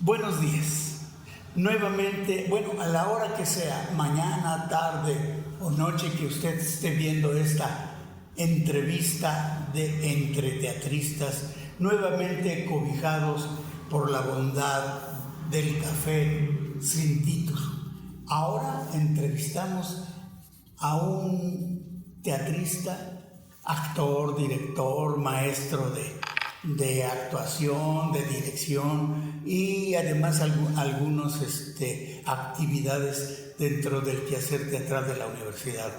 Buenos días. Nuevamente, a la hora que sea, mañana, tarde o noche que usted esté viendo esta entrevista de Entre Teatristas, nuevamente cobijados por la bondad del café sin título. Ahora entrevistamos a un teatrista, actor, director, maestro de actuación, de dirección y además algunas actividades dentro del quehacer teatral de la Universidad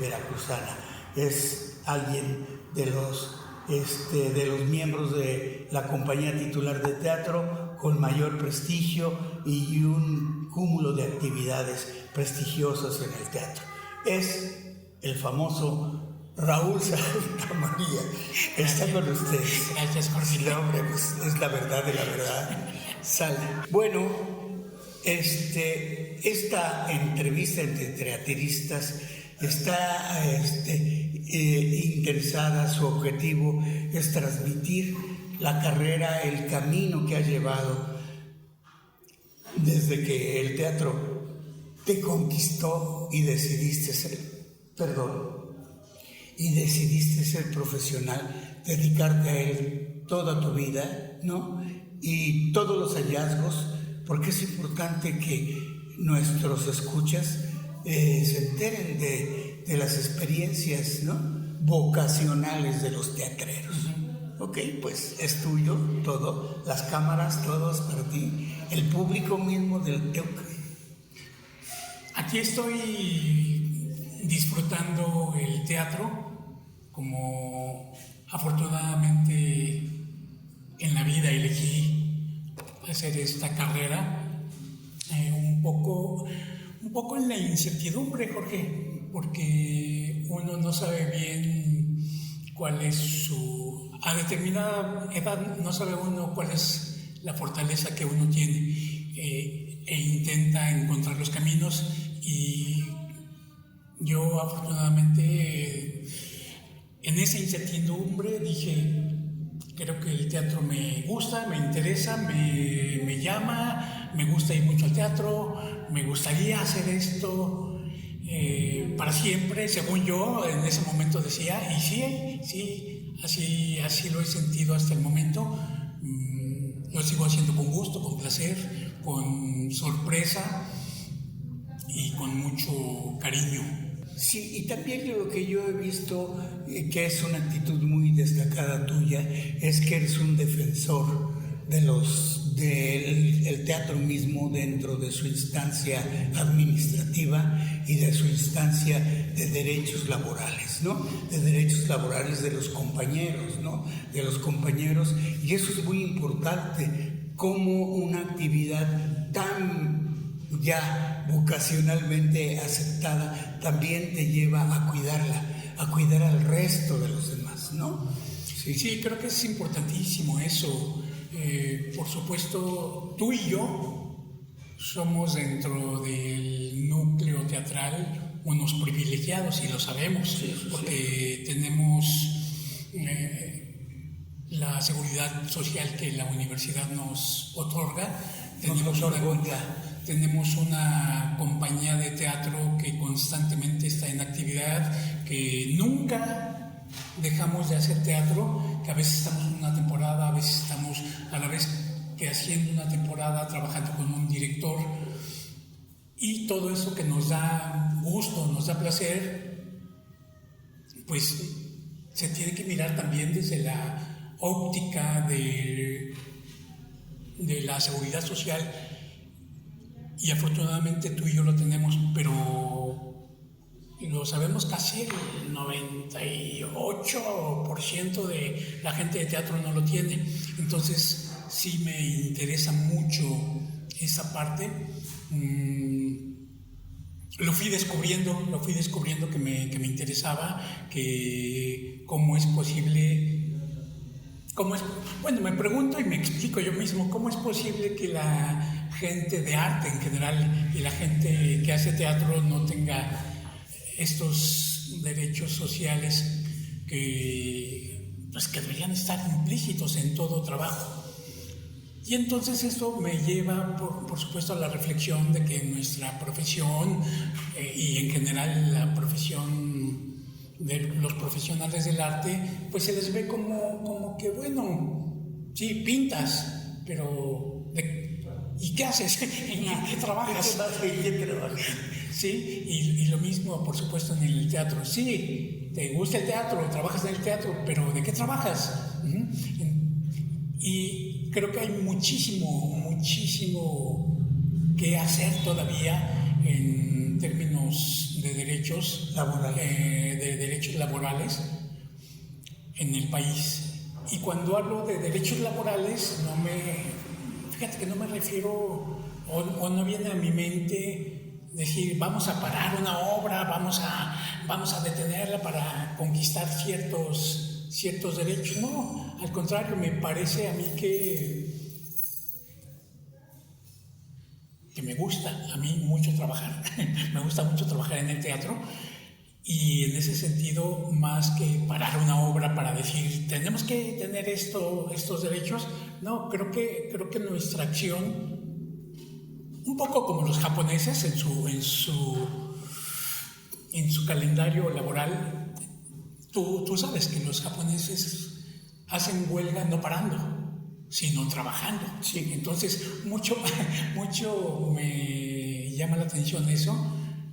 Veracruzana. Es alguien de los miembros de la compañía titular de teatro con mayor prestigio y un cúmulo de actividades prestigiosas en el teatro. Es el famoso Raúl Santamaría. Está con ustedes. Gracias, Jorge. No, hombre, pues es la verdad de la verdad. Sale. Bueno, esta entrevista entre teatristas está interesada, su objetivo es transmitir la carrera, el camino que ha llevado desde que el teatro te conquistó y decidiste ser profesional, dedicarte a él toda tu vida, ¿no? Y todos los hallazgos, porque es importante que nuestros escuchas se enteren de las experiencias, ¿no?, vocacionales de los teatreros. Ok, pues es tuyo todo, las cámaras, todo es para ti, el público mismo del Teuca. Aquí estoy disfrutando el teatro, como afortunadamente en la vida elegí hacer esta carrera, un poco en la incertidumbre, Jorge, porque uno no sabe bien cuál es a determinada edad no sabe uno cuál es la fortaleza que uno tiene, e intenta encontrar los caminos. Y yo afortunadamente en esa incertidumbre dije, creo que el teatro me gusta, me interesa, me llama, me gusta ir mucho al teatro, me gustaría hacer esto para siempre, según yo en ese momento decía, y sí, así lo he sentido hasta el momento. Lo sigo haciendo con gusto, con placer, con sorpresa y con mucho cariño. Sí, y también lo que yo he visto, que es una actitud muy destacada tuya, es que eres un defensor del teatro mismo dentro de su instancia administrativa y de su instancia de derechos laborales, ¿no? De derechos laborales de los compañeros, ¿no? De los compañeros, y eso es muy importante, como una actividad tan ya vocacionalmente aceptada también te lleva a cuidarla, a cuidar al resto de los demás, ¿no? Sí, creo que es importantísimo eso. Por supuesto, tú y yo somos dentro del núcleo teatral unos privilegiados y lo sabemos, porque tenemos la seguridad social que la universidad nos otorga. Tenemos una compañía de teatro que constantemente está en actividad, que nunca dejamos de hacer teatro, que a veces estamos en una temporada, a veces estamos a la vez que haciendo una temporada trabajando con un director, y todo eso que nos da gusto, nos da placer, pues se tiene que mirar también desde la óptica de la seguridad social. Y afortunadamente tú y yo lo tenemos, pero lo sabemos casi el 98% de la gente de teatro no lo tiene. Entonces sí me interesa mucho esa parte. Lo fui descubriendo que me interesaba, que cómo es posible. Me pregunto y me explico yo mismo, ¿cómo es posible que la gente de arte en general y la gente que hace teatro no tenga estos derechos sociales que deberían estar implícitos en todo trabajo? Y entonces esto me lleva, por supuesto, a la reflexión de que nuestra profesión y en general la profesión de los profesionales del arte, pues se les ve como que, bueno, sí, pintas, pero ¿y qué haces? ¿En qué trabajas? ¿En qué trabajas? Sí, y lo mismo, por supuesto, en el teatro. Sí, te gusta el teatro, trabajas en el teatro, pero ¿de qué trabajas? Y creo que hay muchísimo que hacer todavía en términos de derechos laborales en el país. Y cuando hablo de derechos laborales, fíjate que no me refiero o no viene a mi mente decir vamos a parar una obra, vamos a detenerla para conquistar ciertos derechos. No, al contrario, me parece a mí que me gusta a mí mucho trabajar. Me gusta mucho trabajar en el teatro. Y en ese sentido, más que parar una obra para decir, tenemos que tener estos derechos, no, creo que nuestra acción, un poco como los japoneses en su calendario laboral, tú sabes que los japoneses hacen huelga no parando, sino trabajando. Sí. Entonces, mucho me llama la atención eso,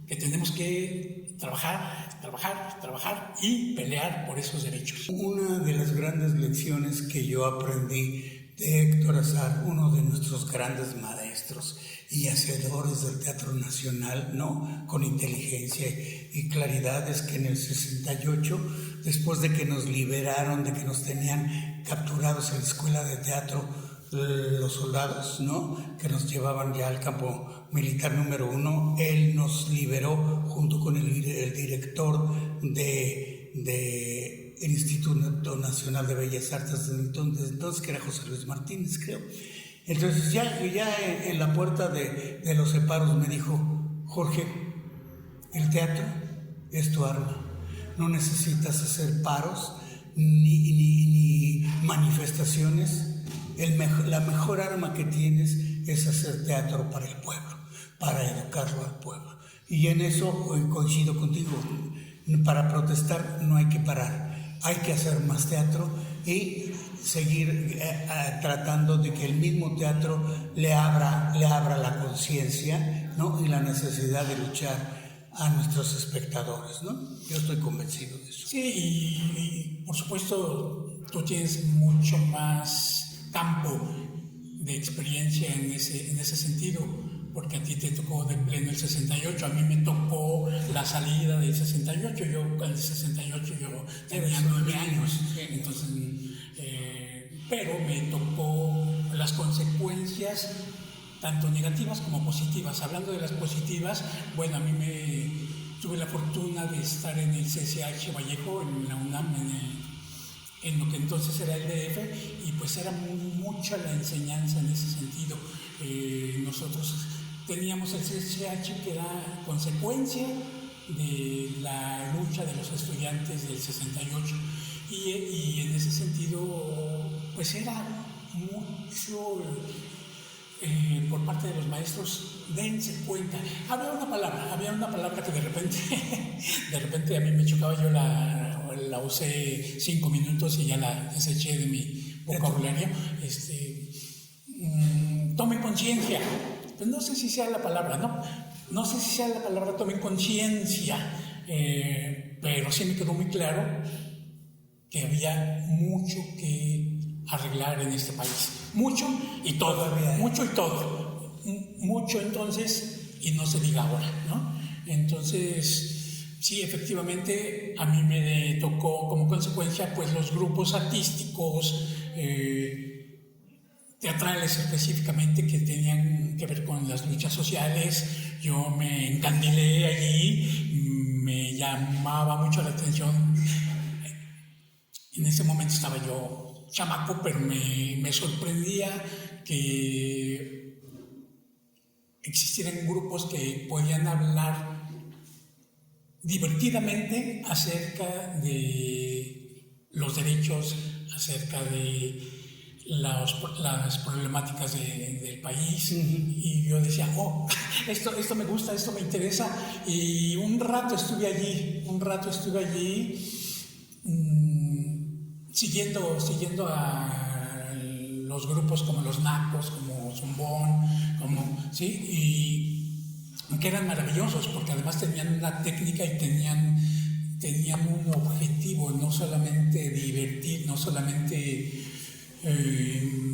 que tenemos que trabajar y pelear por esos derechos. Una de las grandes lecciones que yo aprendí de Héctor Azar, uno de nuestros grandes maestros y hacedores del Teatro Nacional, ¿no? Con inteligencia y claridad, es que en el 68, después de que nos liberaron, de que nos tenían capturados en la escuela de teatro los soldados, ¿no? Que nos llevaban ya al campo militar número 1, él nos liberó junto con el director del Instituto Nacional de Bellas Artes de entonces, que era José Luis Martínez, creo. Entonces ya en la puerta de los separos me dijo: Jorge, el teatro es tu arma, no necesitas hacer paros ni manifestaciones. La mejor arma que tienes es hacer teatro para el pueblo, para educarlo al pueblo. Y en eso coincido contigo. Para protestar no hay que parar, hay que hacer más teatro y seguir tratando de que el mismo teatro le abra la conciencia, ¿no? Y la necesidad de luchar a nuestros espectadores, ¿no? Yo estoy convencido de eso. Sí, y por supuesto tú tienes mucho más campo de experiencia en ese sentido, porque a ti te tocó de pleno el 68, a mí me tocó la salida del 68, yo en el 68 yo tenía 9 años, entonces, pero me tocó las consecuencias tanto negativas como positivas. Hablando de las positivas, bueno, a mí tuve la fortuna de estar en el CCH Vallejo, en la UNAM, en lo que entonces era el DF, y pues era mucha la enseñanza en ese sentido. Nosotros teníamos el CCH, que era consecuencia de la lucha de los estudiantes del 68, y en ese sentido pues era mucho por parte de los maestros: dense cuenta. Había una palabra que de repente a mí me chocaba, yo la usé 5 minutos y ya la deseché de mi vocabulario. Tomen conciencia. Pues no sé si sea la palabra, no sé si sea la palabra tomen conciencia, pero sí me quedó muy claro que había mucho que arreglar en este país. Mucho y todo. Mucho entonces, y no se diga ahora, ¿no? Entonces, sí, efectivamente, a mí me tocó como consecuencia pues los grupos artísticos, teatrales específicamente, que tenían que ver con las luchas sociales. Yo me encandilé allí, me llamaba mucho la atención. En ese momento estaba yo chamaco, pero me sorprendía que existieran grupos que podían hablar divertidamente acerca de los derechos, acerca de las problemáticas del país, y yo decía, esto me gusta, esto me interesa, y un rato estuve allí, siguiendo a los grupos como Los Nacos, como Zumbón, ¿sí? Y que eran maravillosos, porque además tenían una técnica y tenían un objetivo, no solamente divertir, no solamente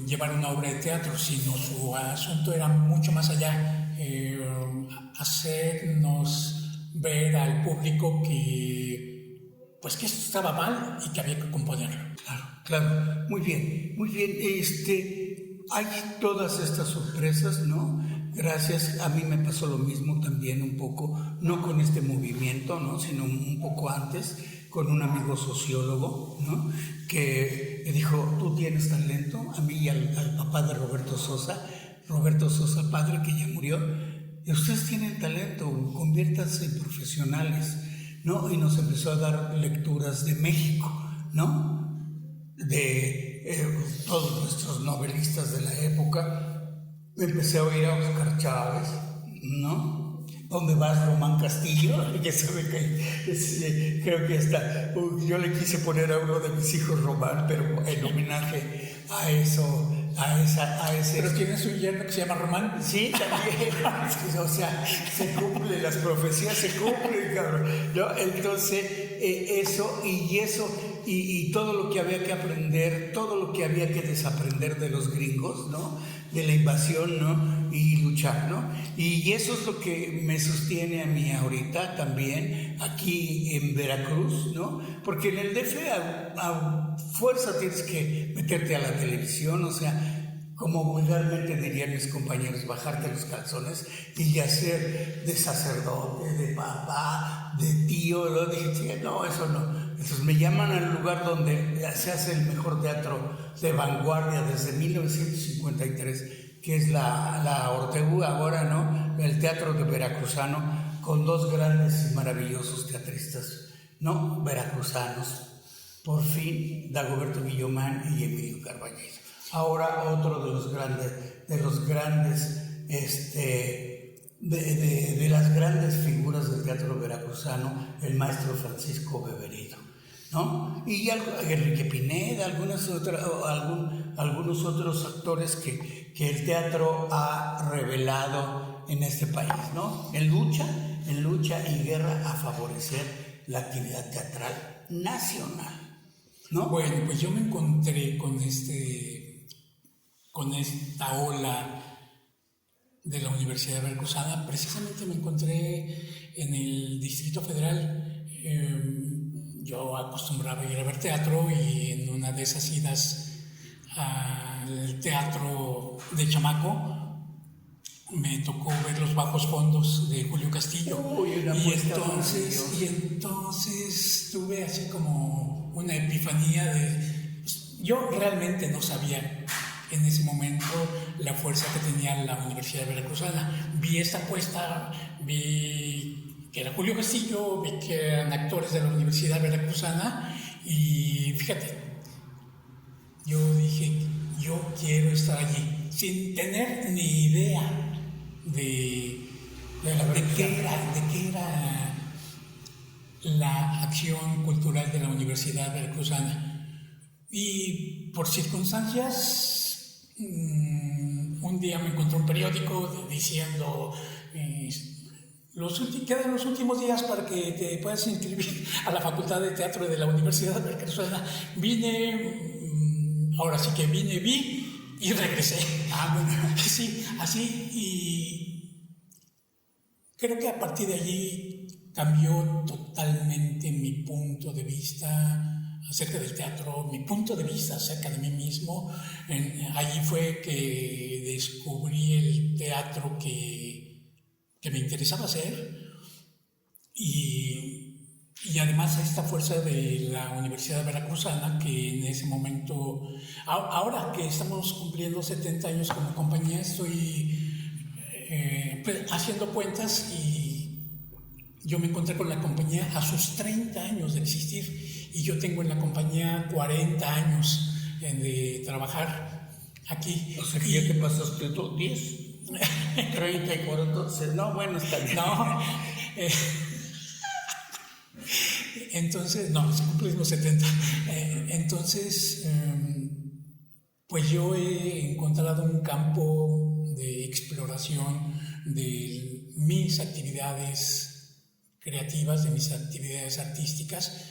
llevar una obra de teatro, sino su asunto era mucho más allá, hacernos ver al público que esto estaba mal y que había que componerlo. Claro, muy bien. Hay todas estas sorpresas, ¿no? Gracias, a mí me pasó lo mismo también un poco, no con este movimiento, ¿no? Sino un poco antes, con un amigo sociólogo, ¿no? Que me dijo, tú tienes talento, a mí y al papá de Roberto Sosa, padre que ya murió, y ustedes tienen talento, conviértanse en profesionales, ¿no? Y nos empezó a dar lecturas de México, ¿no? De todos nuestros novelistas de la época. Empecé a oír a Oscar Chávez, ¿no? ¿Dónde vas, Román Castillo? Ya sabe que creo que hasta yo le quise poner a uno de mis hijos Román, pero en homenaje a eso, a ese. ¿Pero tienes un yerno que se llama Román? Sí, también. O sea, se cumplen las profecías, se cumplen, cabrón, ¿no? Entonces, eso y todo lo que había que aprender, todo lo que había que desaprender de los gringos, ¿no? De la invasión, ¿no? Y luchar, ¿no? Y eso es lo que me sostiene a mí ahorita también, aquí en Veracruz, ¿no? Porque en el DF a fuerza tienes que meterte a la televisión, o sea, como vulgarmente dirían mis compañeros, bajarte los calzones y hacer de sacerdote, de papá, de tío. Lo dije, no, eso no. Entonces me llaman al lugar donde se hace el mejor teatro de vanguardia desde 1953, que es la Ortegú ahora, ¿no? El Teatro de Veracruzano, con dos grandes y maravillosos teatristas, ¿no? Veracruzanos. Por fin, Dagoberto Guillomán y Emilio Carballido. Ahora otro de los grandes, de las grandes figuras del teatro veracruzano, el maestro Francisco Beberido, ¿no? Y Enrique Pineda, algunos otros actores que el teatro ha revelado en este país, ¿no? En lucha y guerra a favorecer la actividad teatral nacional, ¿no? Bueno, pues yo me encontré con esta ola de la Universidad Veracruzana. Precisamente me encontré en el Distrito Federal. Yo acostumbraba a ir a ver teatro, y en una de esas idas al teatro de chamaco me tocó ver Los Bajos Fondos de Julio Castillo. Y entonces tuve así como una epifanía yo realmente no sabía en ese momento la fuerza que tenía la Universidad Veracruzana. Vi esta apuesta, vi que era Julio Castillo, vi que eran actores de la Universidad Veracruzana, y fíjate, yo dije, yo quiero estar allí, sin tener ni idea de qué era la acción cultural de la Universidad Veracruzana. Y por circunstancias, un día me encontré un periódico diciendo quedan los últimos días para que te puedas inscribir a la Facultad de Teatro de la Universidad Veracruzana. Ahora sí que vine, vi y regresé. Sí, así, y creo que a partir de allí cambió totalmente mi punto de vista acerca del teatro, mi punto de vista acerca de mí mismo. Allí fue que descubrí el teatro que me interesaba hacer, y además esta fuerza de la Universidad Veracruzana, que en ese momento, ahora que estamos cumpliendo 70 años como compañía, estoy haciendo cuentas, y yo me encontré con la compañía a sus 30 años de existir, y yo tengo en la compañía 40 años de trabajar. aquí. O sea que ya te pasaste tú 10, 30 y 40, no, bueno, está bien. No, entonces, no, se cumplen los 70. Entonces, pues yo he encontrado un campo de exploración de mis actividades creativas, de mis actividades artísticas,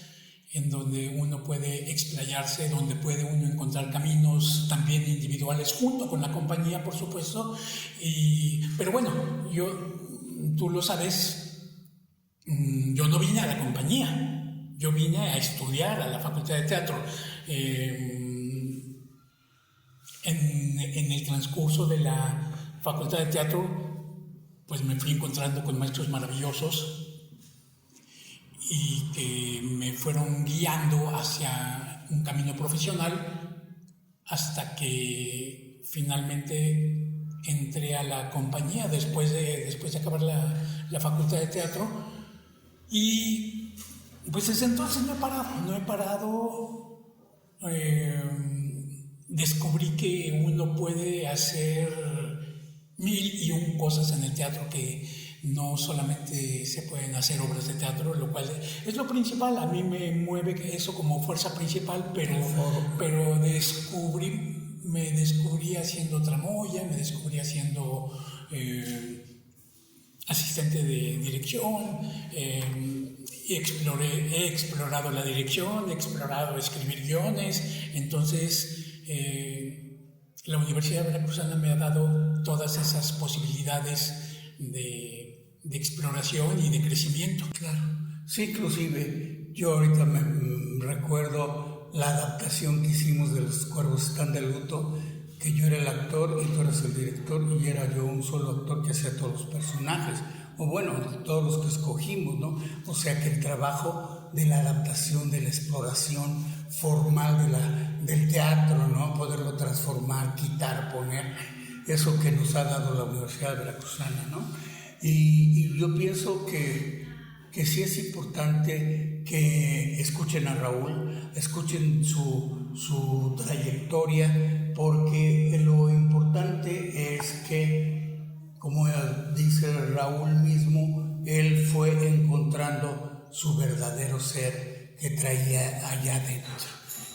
en donde uno puede explayarse, donde puede uno encontrar caminos también individuales junto con la compañía, por supuesto. Pero bueno, tú lo sabes, yo no vine a la compañía, yo vine a estudiar a la Facultad de Teatro. En el transcurso de la Facultad de Teatro, pues me fui encontrando con maestros maravillosos y que me fueron guiando hacia un camino profesional hasta que finalmente entré a la compañía después de acabar la Facultad de Teatro. Y pues desde entonces no he parado. Descubrí que uno puede hacer 1001 cosas en el teatro, que no solamente se pueden hacer obras de teatro, lo cual es lo principal. A mí me mueve eso como fuerza principal, pero me descubrí haciendo tramoya, me descubrí haciendo asistente de dirección, he explorado la dirección, he explorado escribir guiones. Entonces la Universidad Veracruzana me ha dado todas esas posibilidades de exploración y de crecimiento. Claro, sí, inclusive yo ahorita me recuerdo la adaptación que hicimos de Los Cuervos Están de Luto, que yo era el actor y tú eras el director, y era yo un solo actor que hacía todos los personajes, o bueno, todos los que escogimos, ¿no? O sea que el trabajo de la adaptación, de la exploración formal del teatro, ¿no? Poderlo transformar, quitar, poner, eso que nos ha dado la Universidad Veracruzana, ¿no? Y yo pienso que sí es importante que escuchen a Raúl, escuchen su trayectoria, porque lo importante es que, como dice Raúl mismo, él fue encontrando su verdadero ser que traía allá dentro.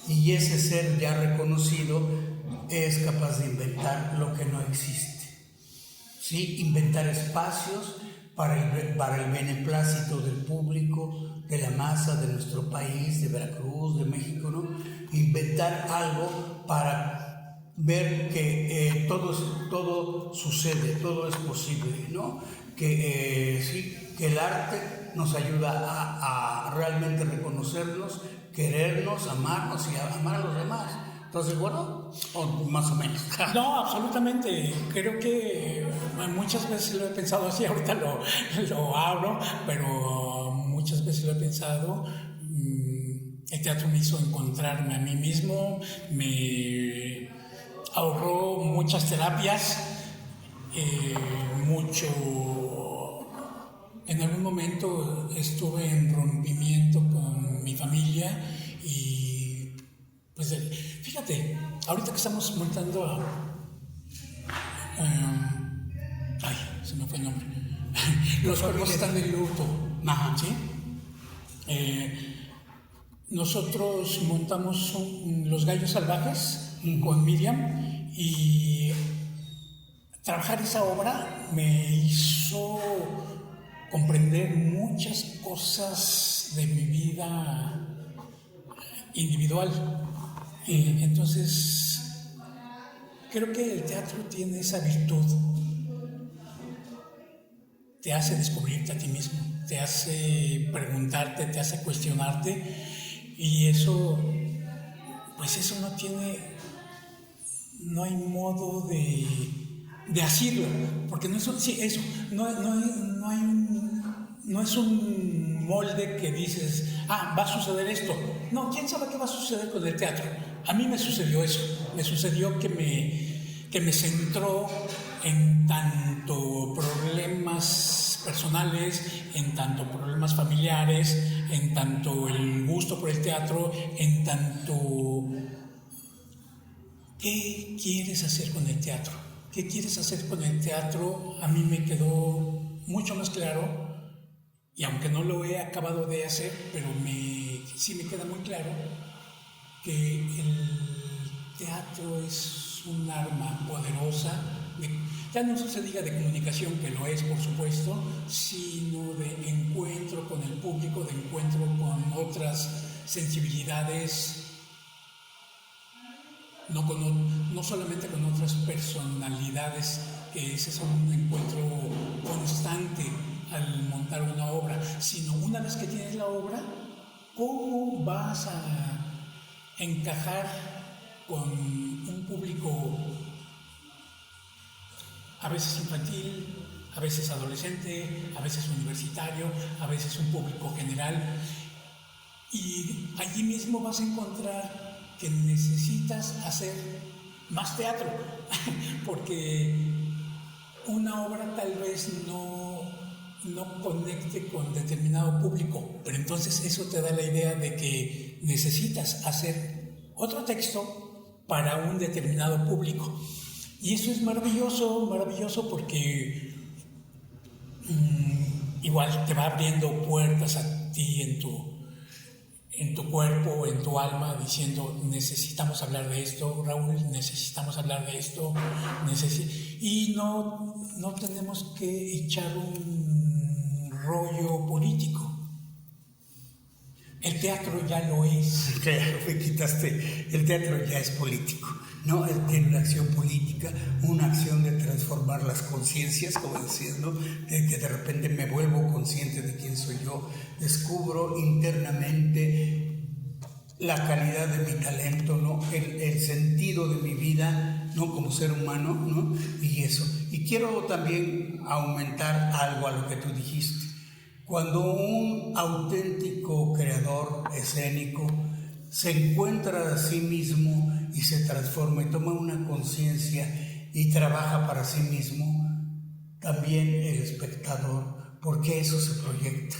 Y ese ser ya reconocido es capaz de inventar lo que no existe. ¿Sí? Inventar espacios para el beneplácito del público, de la masa de nuestro país, de Veracruz, de México, ¿no? Inventar algo para ver que todo sucede, todo es posible, ¿no? Que el arte nos ayuda a realmente reconocernos, querernos, amarnos y amar a los demás. ¿Estás de acuerdo? ¿O más o menos? No, absolutamente. Creo que muchas veces lo he pensado así, ahorita lo abro, pero muchas veces lo he pensado. El teatro me hizo encontrarme a mí mismo, me ahorró muchas terapias, En algún momento estuve en rompimiento con mi familia y pues fíjate, ahorita que estamos montando se me fue el nombre. Los Cuervos Están de Luto. Ajá. ¿Sí? Nosotros montamos Los Gallos Salvajes con Miriam, y trabajar esa obra me hizo comprender muchas cosas de mi vida individual. Entonces, creo que el teatro tiene esa virtud. Te hace descubrirte a ti mismo, te hace preguntarte, te hace cuestionarte, y eso, pues eso no hay modo de hacerlo, porque no es un molde que dices, va a suceder esto. No, ¿quién sabe qué va a suceder con el teatro? A mí me sucedió eso, me sucedió que me centró en tanto problemas personales, en tanto problemas familiares, en tanto el gusto por el teatro, en tanto ¿qué quieres hacer con el teatro? ¿Qué quieres hacer con el teatro? A mí me quedó mucho más claro, y aunque no lo he acabado de hacer, pero sí me queda muy claro que el teatro es un arma poderosa, ya no se diga de comunicación, que lo es por supuesto, sino de encuentro con el público, de encuentro con otras sensibilidades, no solamente con otras personalidades, que ese es un encuentro constante al montar una obra, sino una vez que tienes la obra, ¿cómo vas a encajar con un público a veces infantil, a veces adolescente, a veces universitario, a veces un público general? Y allí mismo vas a encontrar que necesitas hacer más teatro, porque una obra tal vez no conecte con determinado público, pero entonces eso te da la idea de que necesitas hacer otro texto para un determinado público. Y eso es maravilloso porque igual te va abriendo puertas a ti en tu cuerpo, en tu alma, diciendo, necesitamos hablar de esto, Raúl, necesitamos hablar de esto, y no tenemos que echar un rollo político. El teatro ya lo es. Claro, me quitaste. El teatro ya es político, ¿no? Tiene una acción política, una acción de transformar las conciencias, como decías, ¿no? De que de repente me vuelvo consciente de quién soy yo, descubro internamente la calidad de mi talento, ¿no? El sentido de mi vida, ¿no? Como ser humano, ¿no? Y eso. Y quiero también aumentar algo a lo que tú dijiste. Cuando un auténtico creador escénico se encuentra a sí mismo y se transforma y toma una conciencia y trabaja para sí mismo, también el espectador, porque eso se proyecta.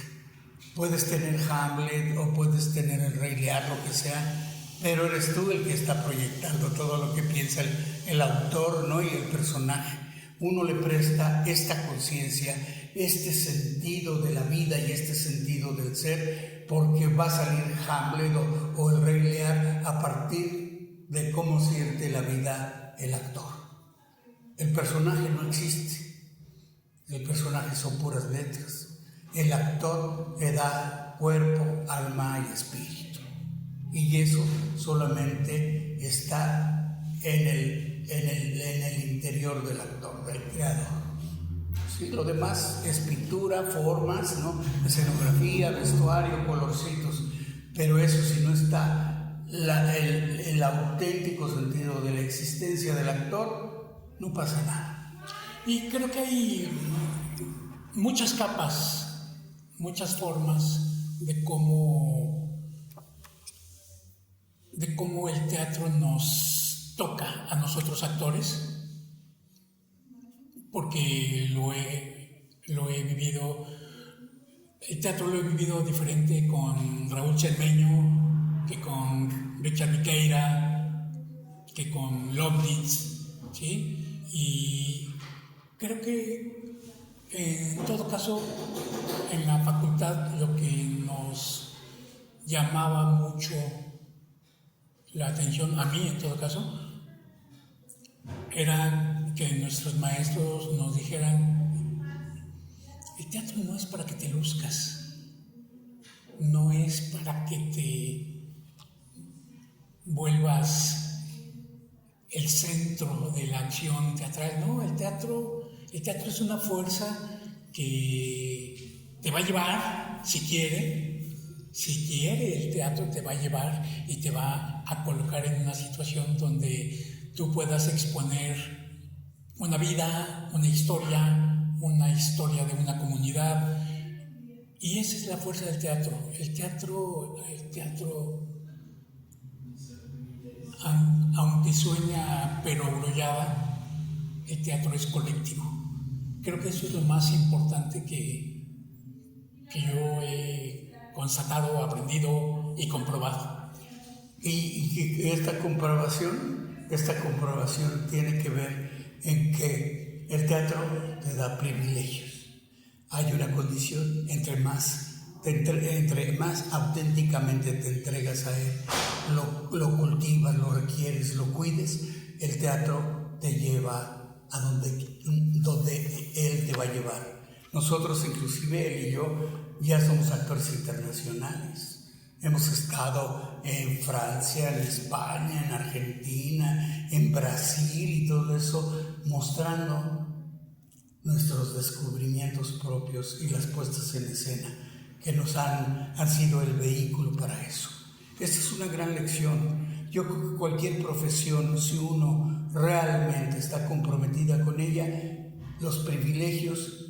Puedes tener Hamlet o puedes tener el Rey Lear, lo que sea, pero eres tú el que está proyectando todo lo que piensa el autor, ¿no? Y el personaje. Uno le presta esta conciencia, este sentido de la vida y este sentido del ser, porque va a salir Hamlet o el Rey Lear a partir de cómo siente la vida el actor. El personaje no existe, el personaje son puras letras. El actor le da cuerpo, alma y espíritu, y eso solamente está en el interior del actor, del creador. Sí, lo demás es pintura, formas, ¿no? Escenografía, vestuario, colorcitos, pero eso, si no está el auténtico sentido de la existencia del actor, no pasa nada. Y creo que hay muchas capas, muchas formas de cómo el teatro nos toca a nosotros actores, porque lo he vivido. El teatro lo he vivido diferente con Raúl Cermeño, que con Richard Viqueira, que con Lovitz, ¿sí? Y creo que en todo caso, en la facultad, lo que nos llamaba mucho la atención, a mí en todo caso, era que nuestros maestros nos dijeran: el teatro no es para que te luzcas, no es para que te vuelvas el centro de la acción teatral, no, el teatro es una fuerza que te va a llevar, si quiere el teatro te va a llevar y te va a colocar en una situación donde tú puedas exponer una vida, una historia de una comunidad. Y esa es la fuerza del teatro. El teatro, aunque suena perogrullada, el teatro es colectivo. Creo que eso es lo más importante que yo he constatado, aprendido y comprobado. Y esta comprobación esta comprobación tiene que ver en que el teatro te da privilegios. Hay una condición: entre más auténticamente te entregas a él, lo cultivas, lo requieres, lo cuides, el teatro te lleva a donde él te va a llevar. Nosotros, inclusive él y yo, ya somos actores internacionales. Hemos estado en Francia, en España, en Argentina, en Brasil y todo eso, mostrando nuestros descubrimientos propios y las puestas en escena que nos han sido el vehículo para eso. Esta es una gran lección. Yo creo que cualquier profesión, si uno realmente está comprometida con ella, los privilegios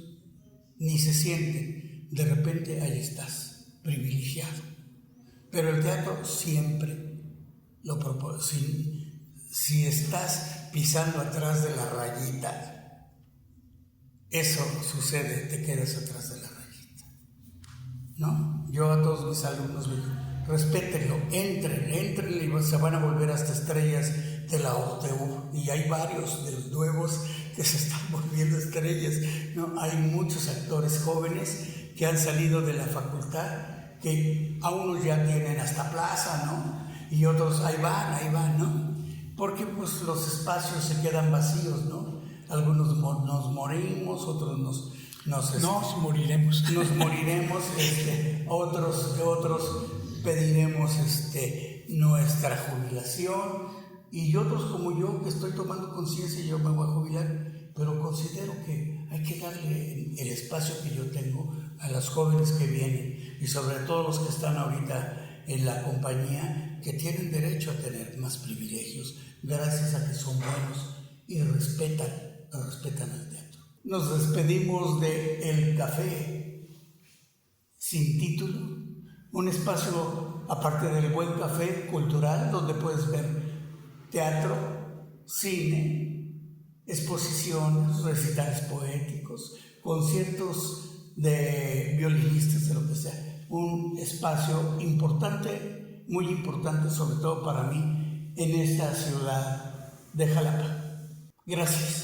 ni se sienten. De repente ahí estás, privilegiado. Pero el teatro siempre lo propone. Si estás pisando atrás de la rayita, eso sucede, te quedas atrás de la rayita, ¿no? Yo a todos mis alumnos les digo: respétenlo, entren y se van a volver hasta estrellas de la OTU. Y hay varios de los nuevos que se están volviendo estrellas, ¿no? Hay muchos actores jóvenes que han salido de la facultad, que a unos ya tienen hasta plaza, ¿no? Y otros ahí van, ¿no? Porque pues los espacios se quedan vacíos, ¿no? Algunos nos morimos, otros nos moriremos. Nos moriremos, otros pediremos nuestra jubilación, y otros como yo que estoy tomando conciencia, yo me voy a jubilar, pero considero que hay que darle el espacio que yo tengo a los jóvenes que vienen, y sobre todo los que están ahorita en la compañía, que tienen derecho a tener más privilegios gracias a que son buenos y respetan al teatro. Nos despedimos de El Café Sin Título, un espacio, aparte del buen café cultural, donde puedes ver teatro, cine, exposiciones, recitales poéticos, conciertos de violinistas, de lo que sea. Un espacio importante, muy importante, sobre todo para mí, en esta ciudad de Jalapa. Gracias.